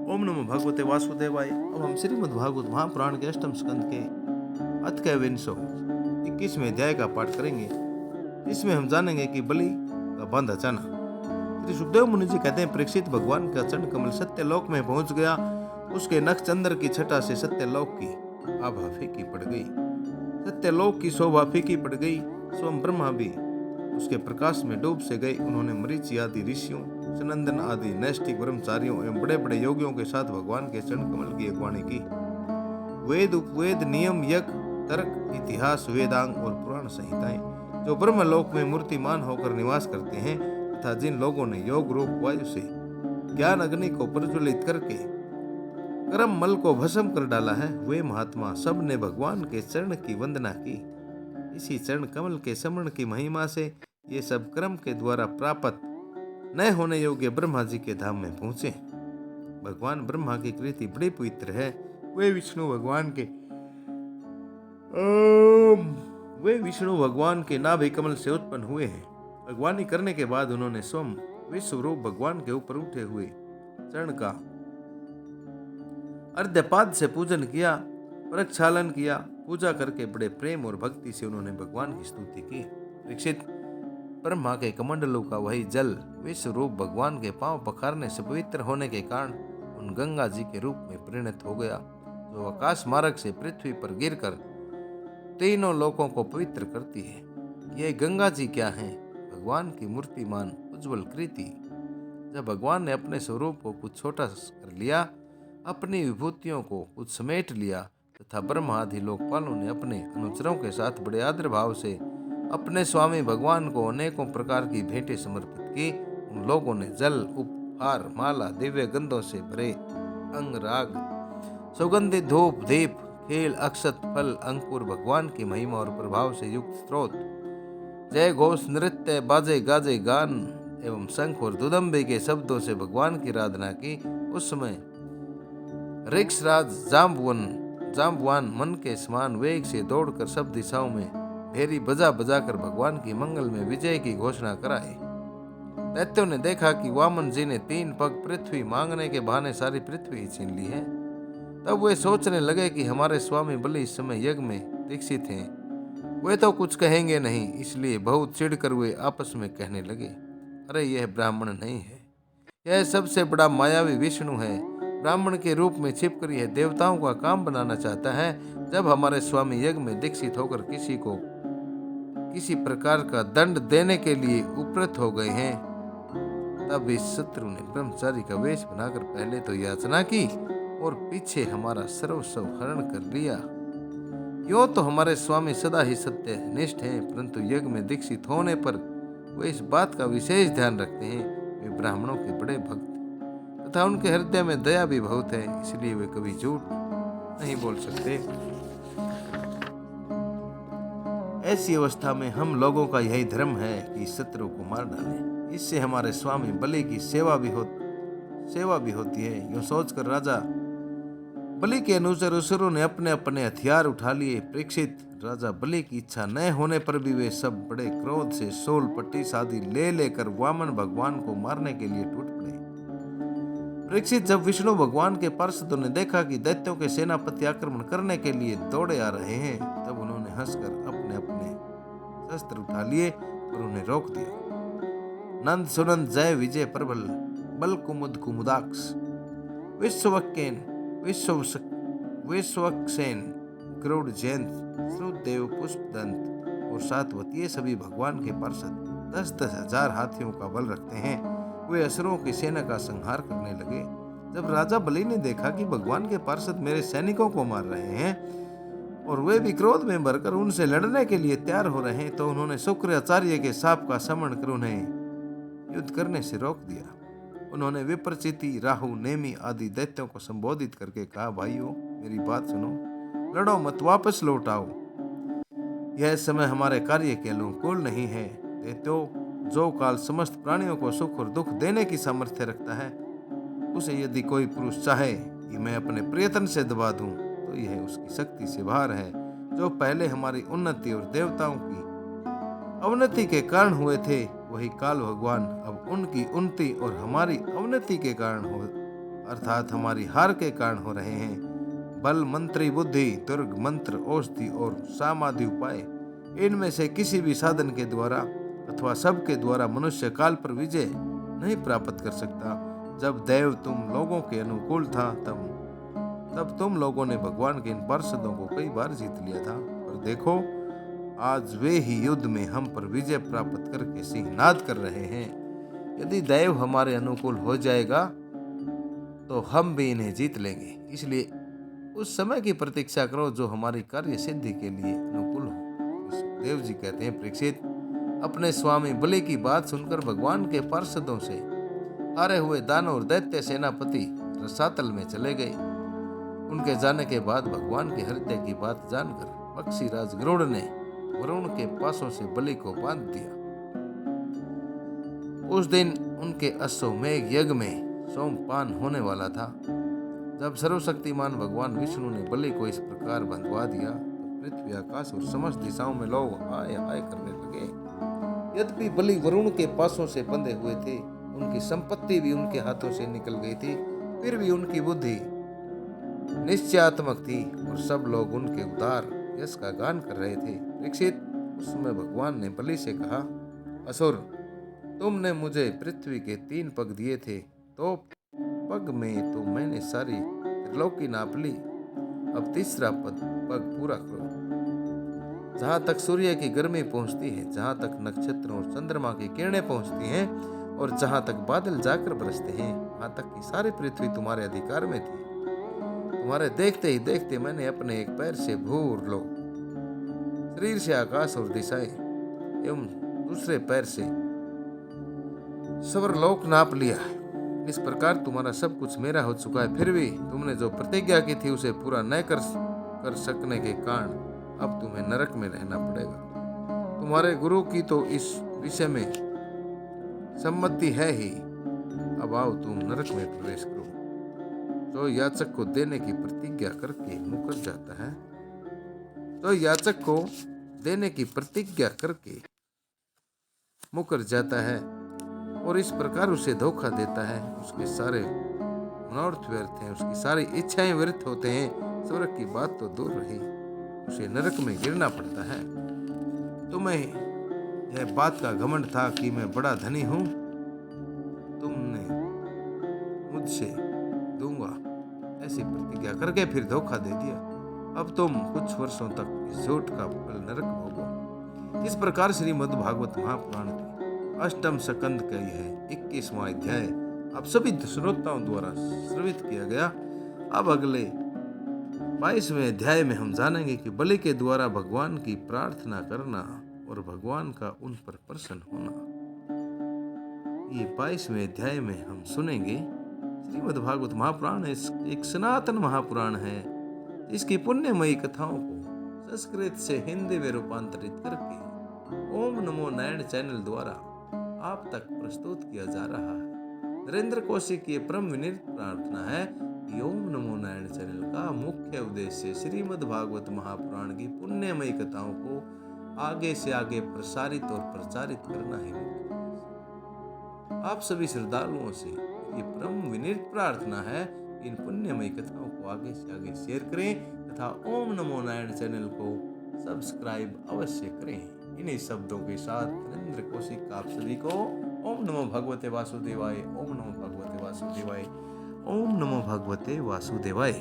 ओम नमो भगवते वासुदेवाय। अब हम श्रीमद् भागवत महापुराण के अष्टम स्कंद के अथ के विंशो 21वें अध्याय का पाठ करेंगे। इसमें हम जानेंगे कि बलि का बंध अचाना। श्री सुखदेव मुनि जी कहते हैं, परीक्षित भगवान का चरण कमल सत्यलोक में पहुंच गया। उसके नख चंद्र की छटा से सत्यलोक की आभा फीकी पड़ गई। सत्यलोक की शोभा फीकी पड़ गई। स्वयं ब्रह्मा भी उसके प्रकाश में डूब से गए। उन्होंने मरीचि आदि ऋषियों, सनंदन आदि नैष्ठिक ब्रह्मचारियों एवं बड़े बड़े योगियों के साथ भगवान के चरण कमल की अगवानी की। वेद, उपवेद, नियम, यज्ञ, तर्क, इतिहास, वेदांग और पुराण संहिताएं जो ब्रह्मलोक में मूर्तिमान होकर निवास करते हैं तथा जिन लोगों ने योग रूप वायु से ज्ञान अग्नि को प्रज्वलित करके कर्म मल को भस्म कर डाला है, वे महात्मा सब ने भगवान के चरण की वंदना की। इसी चरण कमल के समरण की महिमा से ये सब कर्म के द्वारा प्राप्त न होने योग्य ब्रह्मा जी के धाम में पहुंचे। भगवान ब्रह्मा की कृति बड़ी पवित्र है। वे विष्णु भगवान के नाभि कमल से उत्पन्न हुए हैं। भगवानी करने के बाद उन्होंने स्वयं विश्व रूप भगवान के ऊपर उठे हुए चरण का अर्ध्यपाद से पूजन किया, प्रक्षालन किया। पूजा करके बड़े प्रेम और भक्ति से उन्होंने भगवान की स्तुति की। परीक्षित, ब्रह्मा के कमंडलों का वही जल विश्व रूप भगवान के पांव पखारने से पवित्र होने के कारण उन गंगा जी के रूप में परिणत हो गया, जो आकाश मार्ग से पृथ्वी पर गिरकर तीनों लोकों को पवित्र करती है। ये गंगा जी क्या है? भगवान की मूर्तिमान उज्जवल कृति। जब भगवान ने अपने स्वरूप को कुछ छोटा कर लिया, अपनी विभूतियों को कुछ समेट लिया तथा ब्रह्मा आदि लोकपालों ने अपने अनुचरों के साथ बड़े आदर भाव से अपने स्वामी भगवान को अनेकों प्रकार की भेंटें समर्पित की। उन लोगों ने जल, उपहार, माला, दिव्य गंधों से भरे अंग राग, सुगंधित धूप, दीप, खेल, अक्षत, फल, अंकुर, भगवान की महिमा और प्रभाव से युक्त स्त्रोत, जय घोष, नृत्य, बाजे गाजे, गान एवं शंख और दुदंबे के शब्दों से भगवान की आराधना की। उस समय ऋक्षराज जाम्बवान मन के समान वेग से दौड़कर सब दिशाओं में भेरी बजा बजाकर भगवान की मंगल में विजय की घोषणा कराई। दैत्यों ने देखा कि वामन जी ने 3 पग पृथ्वी मांगने के बहाने सारी पृथ्वी ही छीन ली है। तब वे सोचने लगे कि हमारे स्वामी बलि इस समय यज्ञ में दीक्षित हैं, वे तो कुछ कहेंगे नहीं। इसलिए बहुत चिढ़कर वे आपस में कहने लगे, अरे यह ब्राह्मण नहीं है, यह सबसे बड़ा मायावी विष्णु है। ब्राह्मण के रूप में छिपकर यह देवताओं का काम बनाना चाहता है। जब हमारे स्वामी यज्ञ में दीक्षित होकर किसी को किसी प्रकार का दंड देने के लिए उपरत हो गए हैं, तब इस शत्रु ने ब्रह्मचारी का वेश बनाकर पहले तो याचना की और पीछे हमारा सर्वस्व हरण कर लिया। यूं तो हमारे स्वामी सदा ही सत्य निष्ठ हैं, परंतु यज्ञ में दीक्षित होने पर वे इस बात का विशेष ध्यान रखते हैं। वे ब्राह्मणों के बड़े भक्त तथा उनके हृदय में दया भी बहुत है, इसलिए वे कभी झूठ नहीं बोल सकते। ऐसी अवस्था में हम लोगों का यही धर्म है कि शत्रु को मार डालें। इससे हमारे स्वामी बलि की सेवा भी होती है। यूं सोचकर राजा बलि के अनुचर असुरों ने अपने अपने हथियार उठा लिए। परीक्षित, राजा बलि की इच्छा न होने पर भी वे सब बड़े क्रोध से सोल पट्टिस आदि लेकर वामन भगवान को मारने के लिए टूट पड़े। परीक्षित, जब विष्णु भगवान के पार्षदों ने देखा कि दैत्यों के सेनापति आक्रमण करने के लिए दौड़े आ रहे हैं, तब उन्होंने हंसकर अपने अपने शस्त्र उठा लिए और उन्हें रोक दिया। नंद सुनंद, जय विजय, प्रबल, बल कुमुद कुमुदाक्ष, विश्वक्सेन, गरुड़, जयंत, श्रुतदेव, पुष्पदंत और सातवत, ये सभी भगवान के पार्षद 10-10 हजार हाथियों का बल रखते हैं। वे असुरों की सेना का संहार करने लगे। जब राजा बलि ने देखा कि भगवान के पार्षद मेरे सैनिकों को मार रहे हैं और वे भी क्रोध में भरकर उनसे लड़ने के लिए तैयार हो रहे हैं, तो उन्होंने शुक्राचार्य के शाप का समरण कर उन्हें युद्ध करने से रोक दिया। उन्होंने विप्रचिति, राहु, नेमि आदि दैत्यों को संबोधित करके कहा, भाइयों मेरी बात सुनो, लड़ो मत, वापस लौट आओ। यह समय हमारे कार्य के अनुकूल नहीं है। दैत्यों, जो काल समस्त प्राणियों को सुख और दुख देने की सामर्थ्य रखता है, उसे यदि कोई पुरुष चाहे कि मैं अपने प्रयत्न से दबा दूं, तो यह उसकी शक्ति से बाहर है। जो पहले हमारी उन्नति और देवताओं की अवनति के कारण हुए थे, वही काल भगवान अब उनकी उन्नति और हमारी अवनति के कारण अर्थात हमारी हार के कारण हो रहे हैं। बल, मंत्री बुद्धि, दुर्ग मंत्र, औषधि और सामाधि उपाय, इनमें से किसी भी साधन के द्वारा अथवा सबके द्वारा मनुष्य काल पर विजय नहीं प्राप्त कर सकता। जब दैव तुम लोगों के अनुकूल था तब तुम लोगों ने भगवान के इन पार्षदों को कई बार जीत लिया था, पर देखो आज वे ही युद्ध में हम पर विजय प्राप्त करके सिंहनाद कर रहे हैं। यदि दैव हमारे अनुकूल हो जाएगा तो हम भी इन्हें जीत लेंगे। इसलिए उस समय की प्रतीक्षा करो जो हमारी कार्य सिद्धि के लिए अनुकूल हो। सुखदेव जी कहते हैं, परीक्षित अपने स्वामी बलि की बात सुनकर भगवान के पार्षदों से हारे हुए दानव और दैत्य सेनापति रसातल में चले गए। उनके जाने के बाद भगवान के हृदय की बात जानकर पक्षीराज गरुड़ ने वरुण के पासों से बलि को बांध दिया। उस दिन उनके अश्वमेघ यज्ञ में सोमपान होने वाला था। जब सर्वशक्तिमान भगवान विष्णु ने बलि को इस प्रकार बंधवा दिया तो पृथ्वी, आकाश और समस्त दिशाओं में लोग हाय हाय करने लगे। यद्यपि बलि वरुण के पासों से बंधे हुए थे, उनकी संपत्ति भी उनके हाथों से निकल गई थी, फिर भी उनकी बुद्धि निश्चयात्मक थी और सब लोग उनके उदार यश का गान कर रहे थे। परीक्षित, उस समय भगवान ने बलि से कहा, असुर, तुमने मुझे पृथ्वी के 3 पग दिए थे, तो पग में तो मैंने सारी त्रिलोकी नाप ली। अब तीसरा पग पूरा करो। जहां तक सूर्य की गर्मी पहुंचती है, जहां तक नक्षत्रों और चंद्रमा की किरणें पहुंचती हैं और जहां तक बादल जाकर बरसते हैं, वहां तक की सारी पृथ्वी तुम्हारे अधिकार में थी। तुम्हारे देखते ही देखते मैंने अपने एक पैर से भूलोक, शरीर से आकाश और दिशाएं एवं दूसरे पैर से स्वर्गलोक नाप लिया। इस प्रकार तुम्हारा सब कुछ मेरा हो चुका है, फिर भी तुमने जो प्रतिज्ञा की थी उसे पूरा न कर सकने के कारण अब तुम्हें नरक में रहना पड़ेगा। तुम्हारे गुरु की तो इस विषय में सम्मति है ही। अब आओ तुम नरक में प्रवेश करो। जो याचक को देने की प्रतिज्ञा करके मुकर जाता है, तो याचक को देने की प्रतिज्ञा करके मुकर जाता है और इस प्रकार उसे धोखा देता है, उसके सारे मनोरथ व्यर्थ हैं, उसकी सारी इच्छाएं व्यर्थ होते हैं। स्वर्ग की बात तो दूर रही, उसे नरक में गिरना पड़ता है। तुम्हें यह बात का घमंड था कि मैं बड़ा धनी हूं, तुमने मुझसे दूंगा ऐसी प्रतिज्ञा करके फिर धोखा दे दिया। अब तुम कुछ वर्षों तक इस झूठ का फल नरक भोगो। इस प्रकार श्रीमद् भागवत महापुराण के अष्टम स्कंद का यह 21वां अध्याय आप सभी श्रोताओं द्वारा श्रवित किया गया। अब अगले 22वें अध्याय में हम जानेंगे कि बलि के द्वारा भगवान की प्रार्थना करना और भगवान का उन पर प्रसन्न होना। ये 22वें अध्याय में हम सुनेंगे। श्रीमद् भागवत महापुराण एक सनातन महापुराण है, इसकी पुण्यमयी कथाओं को संस्कृत से हिंदी में रूपांतरित करके ओम नमो नारायण चैनल द्वारा आप तक प्रस्तुत किया जा रहा है। नरेंद्र कौशिक की परम विनीत प्रार्थना है कि ओम नमो नारायण चैनल का मुख्य उद्देश्य श्रीमद् भागवत महापुराण की पुण्यमयी कथाओं को आगे से आगे प्रसारित और प्रचारित करना है। आप सभी श्रद्धालुओं से ये परम विनीत प्रार्थना है, इन पुण्यमयी कथाओं को आगे से आगे शेयर करें तथा ओम नमो नारायण चैनल को सब्सक्राइब अवश्य करें। इन्हीं शब्दों के साथ नरेंद्र कौशिक आप सभी को ओम नमो भगवते वासुदेवाय, ओम नमो भगवते वासुदेवाय, ओम नमो भगवते वासुदेवाय।